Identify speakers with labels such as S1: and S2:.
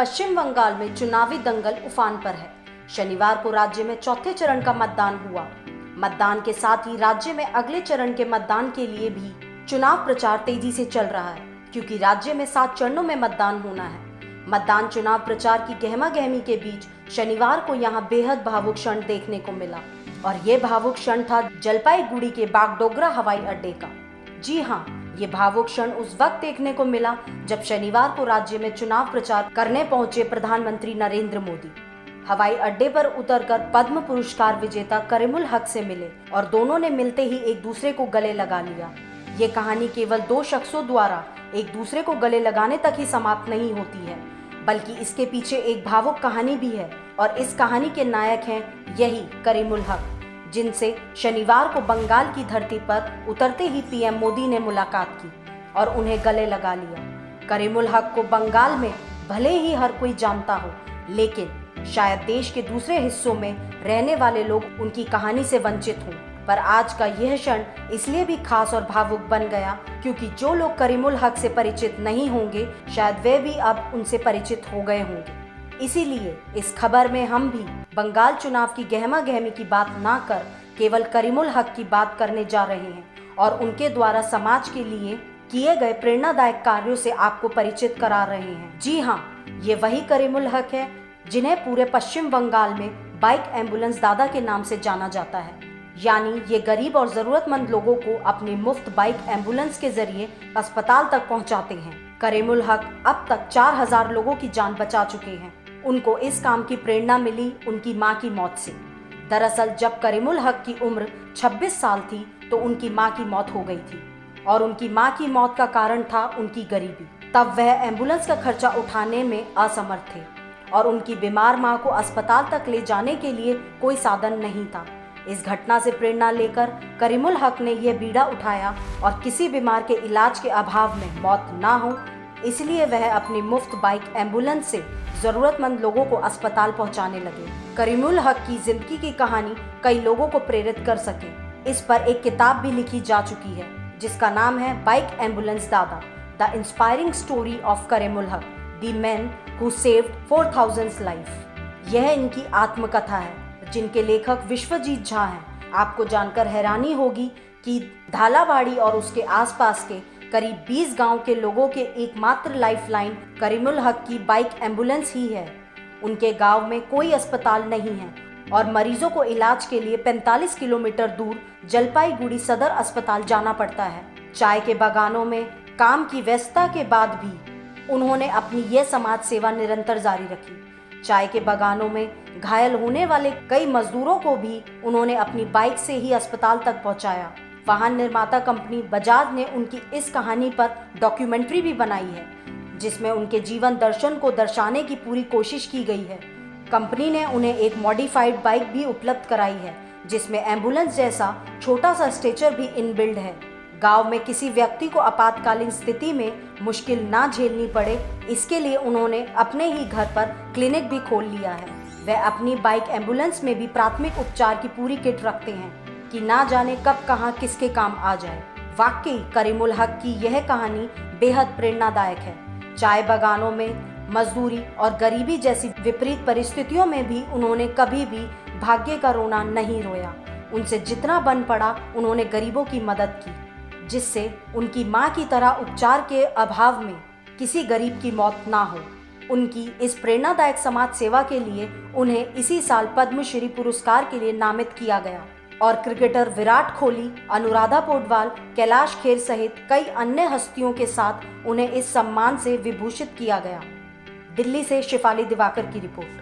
S1: पश्चिम बंगाल में चुनावी दंगल उफान पर है। शनिवार को राज्य में चौथे चरण का मतदान हुआ। मतदान के साथ ही राज्य में अगले चरण के मतदान के लिए भी चुनाव प्रचार तेजी से चल रहा है, क्योंकि राज्य में 7 चरणों में मतदान होना है। मतदान चुनाव प्रचार की गहमागहमी के बीच शनिवार को यहां बेहद भावुक क्षण देखने को मिला, और ये भावुक क्षण था जलपाईगुड़ी के बागडोगरा हवाई अड्डे का। जी हाँ, ये भावुक क्षण उस वक्त देखने को मिला जब शनिवार को राज्य में चुनाव प्रचार करने पहुंचे प्रधानमंत्री नरेंद्र मोदी हवाई अड्डे पर उतरकर पद्म पुरस्कार विजेता करीमुल हक से मिले और दोनों ने मिलते ही एक दूसरे को गले लगा लिया। ये कहानी केवल 2 शख्सों द्वारा एक दूसरे को गले लगाने तक ही समाप्त नहीं होती है, बल्कि इसके पीछे एक भावुक कहानी भी है, और इस कहानी के नायक हैं यही करीमुल हक, जिनसे शनिवार को बंगाल की धरती पर उतरते ही पीएम मोदी ने मुलाकात की और उन्हें गले लगा लिया। करीमुल हक को बंगाल में भले ही हर कोई जानता हो, लेकिन शायद देश के दूसरे हिस्सों में रहने वाले लोग उनकी कहानी से वंचित हों। पर आज का यह क्षण इसलिए भी खास और भावुक बन गया क्योंकि जो लोग करीमुल हक से परिचित नहीं होंगे, शायद वे भी अब उनसे परिचित हो गए होंगे। इसीलिए इस खबर में हम भी बंगाल चुनाव की गहमागहमी की बात ना कर केवल करीमुल हक की बात करने जा रहे हैं और उनके द्वारा समाज के लिए किए गए प्रेरणादायक कार्यों से आपको परिचित करा रहे हैं। जी हाँ, ये वही करीमुल हक है जिन्हें पूरे पश्चिम बंगाल में बाइक एम्बुलेंस दादा के नाम से जाना जाता है। यानी ये गरीब और जरूरतमंद लोगों को अपनी मुफ्त बाइक एम्बुलेंस के जरिए अस्पताल तक पहुंचाते हैं। करीमुल हक अब तक 4000 लोगों की जान बचा चुके हैं। उनको इस काम की प्रेरणा मिली उनकी मां की मौत से। दरअसल जब करीमुल हक की उम्र 26 साल थी तो उनकी मां की मौत हो गई थी, और उनकी मां की मौत का कारण था उनकी गरीबी। तब वह एम्बुलेंस का खर्चा उठाने में असमर्थ थे और उनकी बीमार मां को अस्पताल तक ले जाने के लिए कोई साधन नहीं था। इस घटना से प्रेरणा लेकर करीमुल हक ने यह बीड़ा उठाया और किसी बीमार के इलाज के अभाव में मौत ना हो, इसलिए वह अपनी मुफ्त बाइक एम्बुलेंस से जरूरतमंद लोगों को अस्पताल पहुंचाने लगे। करीमुल हक की जिंदगी की कहानी कई लोगों को प्रेरित कर सके, इस पर एक किताब भी लिखी जा चुकी है जिसका नाम है bike ambulance Dada, the inspiring story of Karimul Haque, the man who saved 4000 life. यह इनकी आत्मकथा है जिनके लेखक विश्वजीत झा हैं। आपको जानकर हैरानी होगी कि धालावाड़ी और उसके आसपास के करीब 20 गांव के लोगों के एकमात्र लाइफलाइन करीमुल हक की बाइक एम्बुलेंस ही है। उनके गांव में कोई अस्पताल नहीं है और मरीजों को इलाज के लिए 45 किलोमीटर दूर जलपाईगुड़ी सदर अस्पताल जाना पड़ता है। चाय के बागानों में काम की व्यस्तता के बाद भी उन्होंने अपनी यह समाज सेवा निरंतर जारी रखी। चाय के बागानों में घायल होने वाले कई मजदूरों को भी उन्होंने अपनी बाइक से ही अस्पताल तक पहुंचाया। वाहन निर्माता कंपनी बजाज ने उनकी इस कहानी पर डॉक्यूमेंट्री भी बनाई है, जिसमें उनके जीवन दर्शन को दर्शाने की पूरी कोशिश की गई है। कंपनी ने उन्हें एक मॉडिफाइड बाइक भी उपलब्ध कराई है, जिसमें एम्बुलेंस जैसा छोटा सा स्ट्रेचर भी इनबिल्ड है। गांव में किसी व्यक्ति को आपातकालीन स्थिति में मुश्किल ना झेलनी पड़े, इसके लिए उन्होंने अपने ही घर पर क्लिनिक भी खोल लिया है। वह अपनी बाइक एम्बुलेंस में भी प्राथमिक उपचार की पूरी किट रखते हैं कि ना जाने कब कहां किसके काम आ जाए। वाकई करीमुल हक की यह कहानी बेहद प्रेरणादायक है। चाय बागानों में मजदूरी और गरीबी जैसी विपरीत परिस्थितियों में भी उन्होंने कभी भी भाग्य का रोना नहीं रोया। उनसे जितना बन पड़ा उन्होंने गरीबों की मदद की, जिससे उनकी मां की तरह उपचार के अभाव में किसी गरीब की मौत ना हो। उनकी इस प्रेरणादायक समाज सेवा के लिए उन्हें इसी साल पद्मश्री पुरस्कार के लिए नामित किया गया, और क्रिकेटर विराट कोहली, अनुराधा पौडवाल, कैलाश खेर सहित कई अन्य हस्तियों के साथ उन्हें इस सम्मान से विभूषित किया गया। दिल्ली से शिफाली दिवाकर की रिपोर्ट।